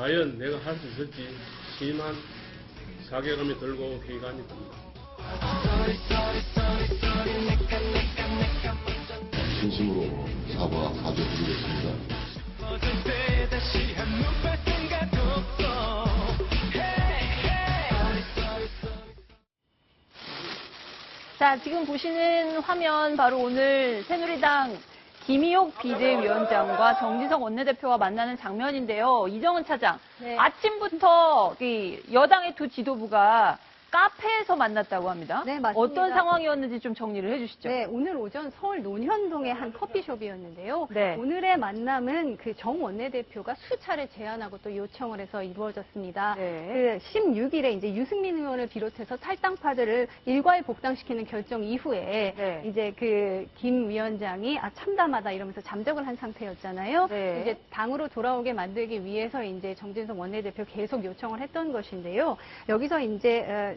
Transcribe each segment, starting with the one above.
과연 내가 할 수 있을지 심한 자괴감이 들고 회의감이 듭니다. 진심으로 사죄드리겠습니다. 자, 지금 보시는 화면 바로 오늘 새누리당 김희옥 비대위원장과 정진석 원내대표가 만나는 장면인데요. 이정은 차장, 네. 아침부터 여당의 두 지도부가 카페에서 만났다고 합니다. 네, 맞습니다. 어떤 상황이었는지 좀 정리를 해주시죠. 네, 오늘 오전 서울 논현동의 한 커피숍이었는데요. 네. 오늘의 만남은 그 정 원내대표가 수차례 제안하고 또 요청을 해서 이루어졌습니다. 네. 그 16일에 이제 유승민 의원을 비롯해서 탈당파들을 일괄 복당시키는 결정 이후에 네. 이제 그 김 위원장이 참담하다 이러면서 잠적을 한 상태였잖아요. 네. 이제 당으로 돌아오게 만들기 위해서 이제 정진석 원내대표 계속 요청을 했던 것인데요. 여기서 이제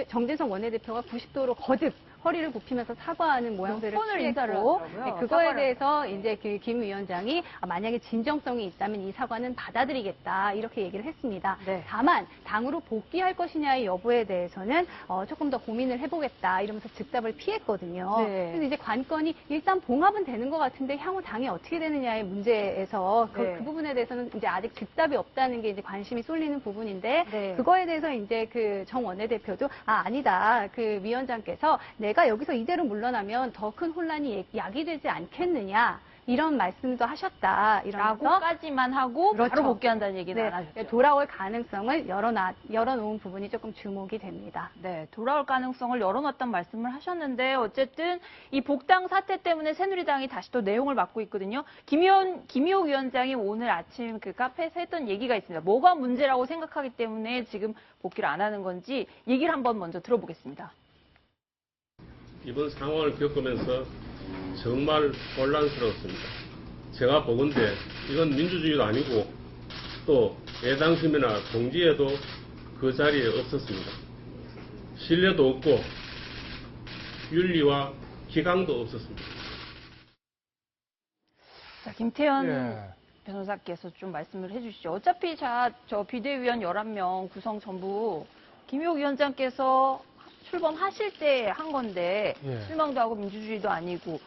정진석 원내대표가 90도로 거듭 허리를 굽히면서 사과하는 모양들을 손을 인사를 취했고, 하더라고요. 그거에 사과를. 대해서 이제 그 김 위원장이 만약에 진정성이 있다면 이 사과는 받아들이겠다 이렇게 얘기를 했습니다. 네. 다만 당으로 복귀할 것이냐의 여부에 대해서는 조금 더 고민을 해보겠다 이러면서 즉답을 피했거든요. 네. 그래서 이제 관건이 일단 봉합은 되는 것 같은데 향후 당이 어떻게 되느냐의 문제에서 네. 그 부분에 대해서는 이제 아직 즉답이 없다는 게 이제 관심이 쏠리는 부분인데 네. 그거에 대해서 이제 그 정 원내대표도 아니다. 그 위원장께서 내가 여기서 이대로 물러나면 더 큰 혼란이 야기되지 않겠느냐. 이런 말씀도 하셨다. 이러면서 라고까지만 하고 그렇죠. 바로 복귀한다는 얘기는 네, 안 하셨죠. 돌아올 가능성을 열어놓은 부분이 조금 주목이 됩니다. 네, 돌아올 가능성을 열어놨다는 말씀을 하셨는데 어쨌든 이 복당 사태 때문에 새누리당이 다시 또 내용을 맡고 있거든요. 김희옥 위원장이 오늘 아침 그 카페에서 했던 얘기가 있습니다. 뭐가 문제라고 생각하기 때문에 지금 복귀를 안 하는 건지 얘기를 한번 먼저 들어보겠습니다. 이번 상황을 겪으면서 정말 혼란스러웠습니다. 제가 보건대 이건 민주주의도 아니고 또 애당심이나 동지에도 그 자리에 없었습니다. 신뢰도 없고 윤리와 기강도 없었습니다. 자, 김태현 변호사께서 좀 말씀을 해주시죠. 어차피 저 비대위원 11명 구성 전부 김희옥 위원장께서 출범하실 때 한 건데 실망도 하고 민주주의도 아니고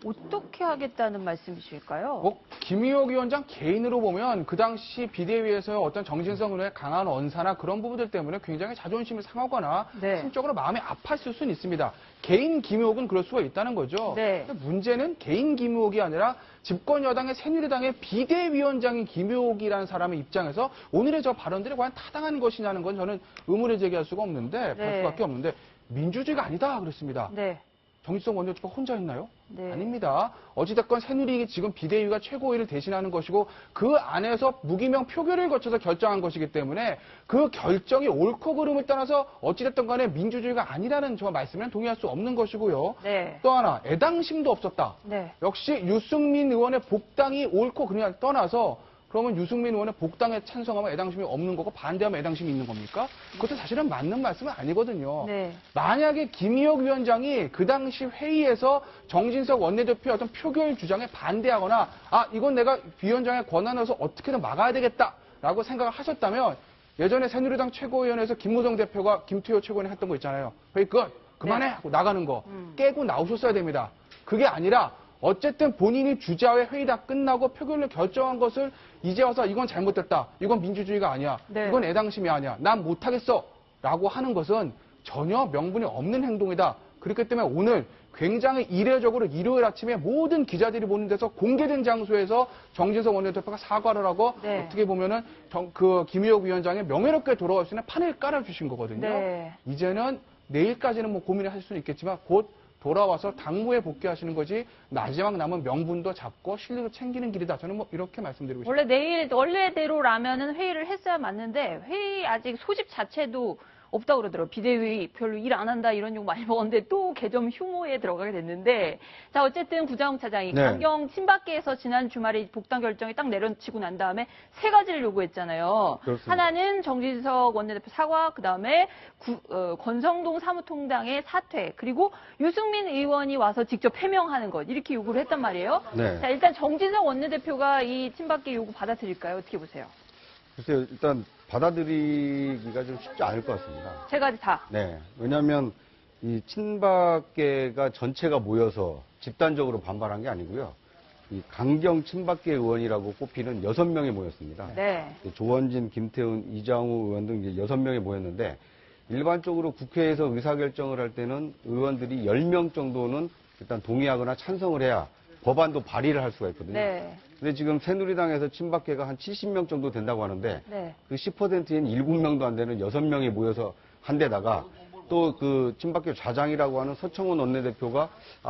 어떻게 하겠다는 말씀이실까요? 김희옥 위원장 개인으로 보면 그 당시 비대위에서 어떤 정진석 의원의 강한 언사나 그런 부분들 때문에 굉장히 자존심을 상하거나 네. 심적으로 마음이 아팠을 수는 있습니다. 개인 김희옥은 그럴 수가 있다는 거죠. 네. 문제는 개인 김희옥이 아니라 집권 여당의 새누리당의 비대위원장인 김희옥이라는 사람의 입장에서 오늘의 저 발언들이 과연 타당한 것이냐는 건 저는 의문을 제기할 수가 없는데 볼 수밖에 없는데 민주주의가 아니다 그랬습니다. 네. 정진석 원내대표가 혼자 했나요? 네. 아닙니다. 어찌됐건 새누리 지금 비대위가 최고위를 대신하는 것이고 그 안에서 무기명 표결을 거쳐서 결정한 것이기 때문에 그 결정이 옳고 그름을 떠나서 어찌됐든 간에 민주주의가 아니라는 저 말씀에는 동의할 수 없는 것이고요. 네. 또 하나 애당심도 없었다. 네. 역시 유승민 의원의 복당이 옳고 그름을 떠나서 그러면 유승민 의원의 복당에 찬성하면 애당심이 없는 거고 반대하면 애당심이 있는 겁니까? 그것도 사실은 맞는 말씀은 아니거든요. 네. 만약에 김희옥 위원장이 그 당시 회의에서 정진석 원내대표의 어떤 표결 주장에 반대하거나 이건 내가 위원장의 권한으로서 어떻게든 막아야 되겠다라고 생각을 하셨다면 예전에 새누리당 최고위원회에서 김무성 대표가 김태호 최고위원이 했던 거 있잖아요. 회의 끝! 그만해! 하고 나가는 거 깨고 나오셨어야 됩니다. 그게 아니라 어쨌든 본인이 주재하에 회의 다 끝나고 표결로 결정한 것을 이제 와서 이건 잘못됐다. 이건 민주주의가 아니야. 네. 이건 애당심이 아니야. 난 못하겠어. 라고 하는 것은 전혀 명분이 없는 행동이다. 그렇기 때문에 오늘 굉장히 이례적으로 일요일 아침에 모든 기자들이 보는 데서 공개된 장소에서 정진석 원내대표가 사과를 하고 네. 어떻게 보면은 김희옥 위원장이 명예롭게 돌아올 수 있는 판을 깔아주신 거거든요. 네. 이제는 내일까지는 뭐 고민을 할 수는 있겠지만 곧 돌아와서 당무에 복귀하시는 것이 마지막 남은 명분도 잡고 실리도 챙기는 길이다. 저는 뭐 이렇게 말씀드리고 싶습니다. 원래 내일 원래대로라면은 회의를 했어야 맞는데 회의 아직 소집 자체도 없다고 그러더라고요. 비대위 별로 일 안 한다 이런 욕 많이 먹었는데 또 개점 흉호에 들어가게 됐는데 자 어쨌든 구자욱 차장이 강경 친박계에서 지난 주말에 복당 결정이 딱 내려치고 난 다음에 세 가지를 요구했잖아요. 그렇습니다. 하나는 정진석 원내대표 사과, 그다음에 권성동 사무총장의 사퇴, 그리고 유승민 의원이 와서 직접 해명하는 것 이렇게 요구를 했단 말이에요. 네. 자 일단 정진석 원내대표가 이 친박계 요구 받아들일까요? 어떻게 보세요? 글쎄요, 일단 받아들이기가 좀 쉽지 않을 것 같습니다. 세 가지 다. 네. 왜냐하면 이 친박계가 전체가 모여서 집단적으로 반발한 게 아니고요. 이 강경 친박계 의원이라고 꼽히는 6명이 모였습니다. 네. 조원진, 김태훈, 이장우 의원 등 이제 6명이 모였는데 일반적으로 국회에서 의사결정을 할 때는 의원들이 10명 정도는 일단 동의하거나 찬성을 해야 법안도 발의를 할 수가 있거든요. 네. 근데 지금 새누리당에서 친박계가 한 70명 정도 된다고 하는데 네. 그 10%인 7명도 안 되는 6명이 모여서 한 데다가 또 그 친박계 좌장이라고 하는 서청원 원내대표가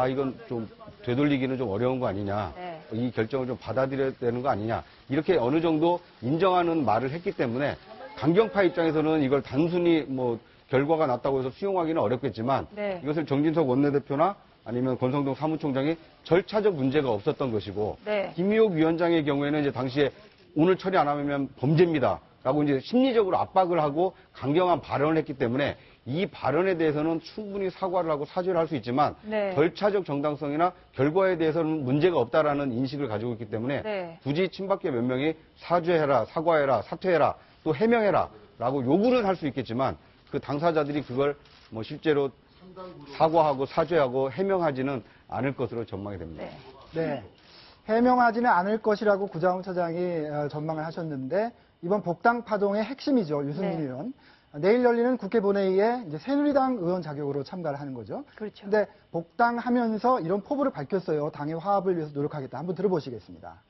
이건 좀 되돌리기는 좀 어려운 거 아니냐. 네. 이 결정을 좀 받아들여야 되는 거 아니냐. 이렇게 어느 정도 인정하는 말을 했기 때문에 강경파 입장에서는 이걸 단순히 뭐 결과가 났다고 해서 수용하기는 어렵겠지만 네. 이것을 정진석 원내대표나 아니면 권성동 사무총장이 절차적 문제가 없었던 것이고 네. 김의옥 위원장의 경우에는 이제 당시에 오늘 처리 안 하면 범죄입니다라고 이제 심리적으로 압박을 하고 강경한 발언을 했기 때문에 이 발언에 대해서는 충분히 사과를 하고 사죄를 할 수 있지만 네. 절차적 정당성이나 결과에 대해서는 문제가 없다라는 인식을 가지고 있기 때문에 네. 굳이 친박계 몇 명이 사죄해라, 사과해라, 사퇴해라, 또 해명해라라고 요구는 할 수 있겠지만 그 당사자들이 그걸 뭐 실제로 사과하고 사죄하고 해명하지는 않을 것으로 전망이 됩니다. 네. 네. 해명하지는 않을 것이라고 구자원 차장이 전망을 하셨는데 이번 복당 파동의 핵심이죠. 유승민 네. 의원. 내일 열리는 국회 본회의에 이제 새누리당 의원 자격으로 참가를 하는 거죠. 그렇죠. 근데 복당하면서 이런 포부를 밝혔어요. 당의 화합을 위해서 노력하겠다. 한번 들어보시겠습니다.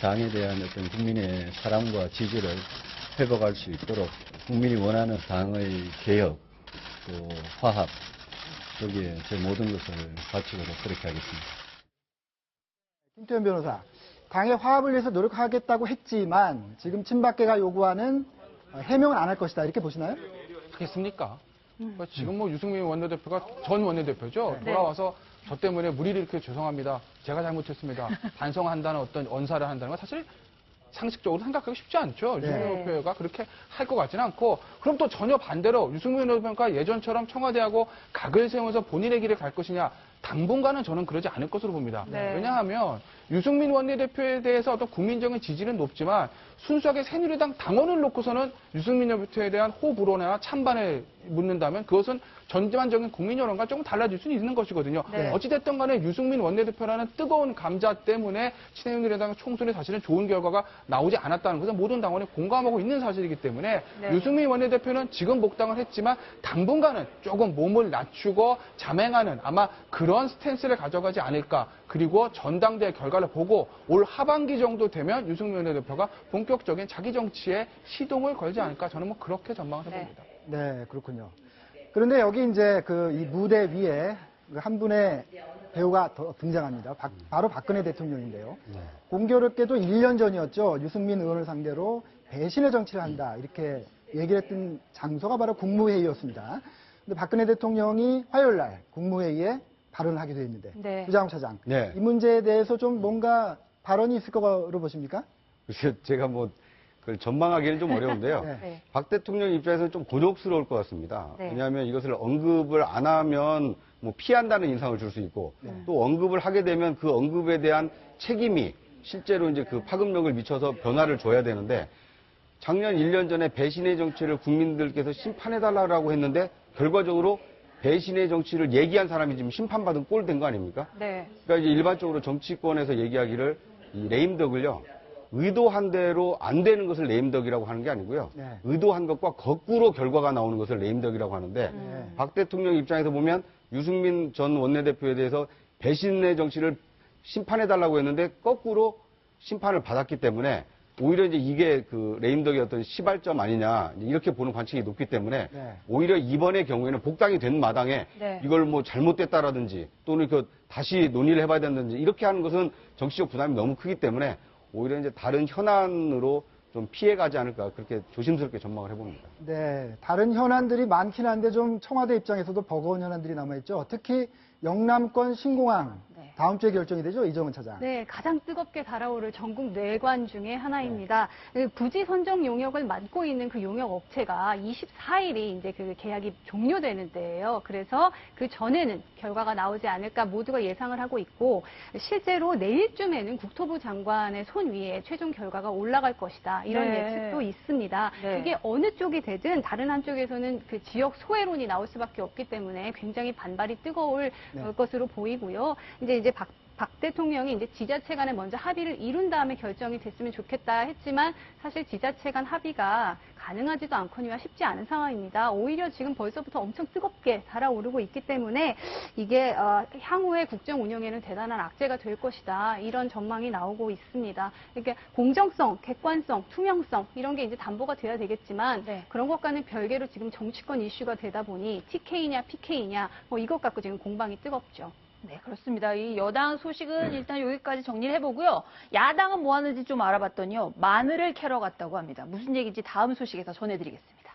당에 대한 어떤 국민의 사랑과 지지를 회복할 수 있도록 국민이 원하는 당의 개혁, 또 화합, 여기에 제 모든 것을 바치도록 그렇게 하겠습니다. 김태현 변호사, 당의 화합을 위해서 노력하겠다고 했지만 지금 친박계가 요구하는 해명은 안 할 것이다. 이렇게 보시나요? 하겠습니까? 그러니까 지금 뭐 유승민 원내대표가 전 원내대표죠. 네. 돌아와서 저 때문에 무리를 이렇게 죄송합니다. 제가 잘못했습니다. 반성한다는 어떤 언사를 한다는 건 사실 상식적으로 생각하기 쉽지 않죠. 네. 유승민 원내대표가 그렇게 할 것 같지는 않고 그럼 또 전혀 반대로 유승민 원내대표가 예전처럼 청와대하고 각을 세우면서 본인의 길을 갈 것이냐 당분간은 저는 그러지 않을 것으로 봅니다. 네. 왜냐하면 유승민 원내대표에 대해서 어떤 국민적인 지지는 높지만 순수하게 새누리당 당원을 놓고서는 유승민 원내대표에 대한 호불호나 찬반을 묻는다면 그것은 전반적인 국민 여론과 조금 달라질 수는 있는 것이거든요. 네. 어찌됐든 간에 유승민 원내대표라는 뜨거운 감자 때문에 새누리당 총선에 사실은 좋은 결과가 나오지 않았다는 것은 모든 당원이 공감하고 있는 사실이기 때문에 네. 유승민 원내대표는 지금 복당을 했지만 당분간은 조금 몸을 낮추고 잠행하는 아마 그런 스탠스를 가져가지 않을까. 그리고 전당대회 결과를 보고 올 하반기 정도 되면 유승민 원내대표가 본격적인 자기 정치에 시동을 걸지 않을까. 저는 뭐 그렇게 전망을 해봅니다. 네, 그렇군요. 그런데 여기 이제 이 무대 위에 한 분의 배우가 더 등장합니다. 바로 박근혜 대통령인데요. 공교롭게도 1년 전이었죠. 유승민 의원을 상대로 배신의 정치를 한다. 이렇게 얘기를 했던 장소가 바로 국무회의였습니다. 근데 박근혜 대통령이 화요일 날 국무회의에 발언을 하게 됐는데 네. 구자영 차장, 네. 이 문제에 대해서 좀 뭔가 발언이 있을 거로 보십니까? 글쎄요, 제가 뭐 그걸 전망하기는 좀 어려운데요. 네. 네. 박 대통령 입장에서는 좀 곤혹스러울 것 같습니다. 네. 왜냐하면 이것을 언급을 안 하면 뭐 피한다는 인상을 줄 수 있고 또 언급을 하게 되면 그 언급에 대한 책임이 실제로 이제 그 파급력을 미쳐서 변화를 줘야 되는데 작년 1년 전에 배신의 정치를 국민들께서 심판해달라고 했는데 결과적으로 배신의 정치를 얘기한 사람이 지금 심판받은 꼴 된 거 아닙니까? 네. 그러니까 이제 일반적으로 정치권에서 얘기하기를 이 레임덕을요. 의도한 대로 안 되는 것을 레임덕이라고 하는 게 아니고요. 네. 의도한 것과 거꾸로 결과가 나오는 것을 레임덕이라고 하는데 박 대통령 입장에서 보면 유승민 전 원내대표에 대해서 배신의 정치를 심판해달라고 했는데 거꾸로 심판을 받았기 때문에 오히려 이제 이게 그 레임덕의 어떤 시발점 아니냐 이렇게 보는 관측이 높기 때문에 네. 오히려 이번의 경우에는 복당이 된 마당에 네. 이걸 뭐 잘못됐다라든지 또는 그 다시 논의를 해봐야 된다든지 이렇게 하는 것은 정치적 부담이 너무 크기 때문에 오히려 이제 다른 현안으로 좀 피해가지 않을까 그렇게 조심스럽게 전망을 해봅니다. 네, 다른 현안들이 많긴 한데 좀 청와대 입장에서도 버거운 현안들이 남아있죠. 특히 영남권 신공항 네. 다음 주에 결정이 되죠, 이정은 차장. 네, 가장 뜨겁게 달아오를 전국 뇌관 중에 하나입니다. 그 부지 선정 용역을 맡고 있는 그 용역 업체가 24일이 이제 그 계약이 종료되는 때예요. 그래서 그 전에는 결과가 나오지 않을까 모두가 예상을 하고 있고, 실제로 내일쯤에는 국토부 장관의 손 위에 최종 결과가 올라갈 것이다. 이런 네. 예측도 있습니다. 네. 이게 어느 쪽이 되든 다른 한쪽에서는 그 지역 소외론이 나올 수밖에 없기 때문에 굉장히 반발이 뜨거울 네. 것으로 보이고요. 이제 박 대통령이 이제 지자체 간에 먼저 합의를 이룬 다음에 결정이 됐으면 좋겠다 했지만 사실 지자체 간 합의가 가능하지도 않거니와 쉽지 않은 상황입니다. 오히려 지금 벌써부터 엄청 뜨겁게 달아오르고 있기 때문에 이게 향후의 국정 운영에는 대단한 악재가 될 것이다. 이런 전망이 나오고 있습니다. 그러니까 공정성, 객관성, 투명성 이런 게 이제 담보가 돼야 되겠지만 네. 그런 것과는 별개로 지금 정치권 이슈가 되다 보니 TK냐 PK냐 뭐 이것 갖고 지금 공방이 뜨겁죠. 네, 그렇습니다. 이 여당 소식은 일단 여기까지 정리를 해보고요. 야당은 뭐 하는지 좀 알아봤더니요. 마늘을 캐러 갔다고 합니다. 무슨 얘기인지 다음 소식에서 전해드리겠습니다.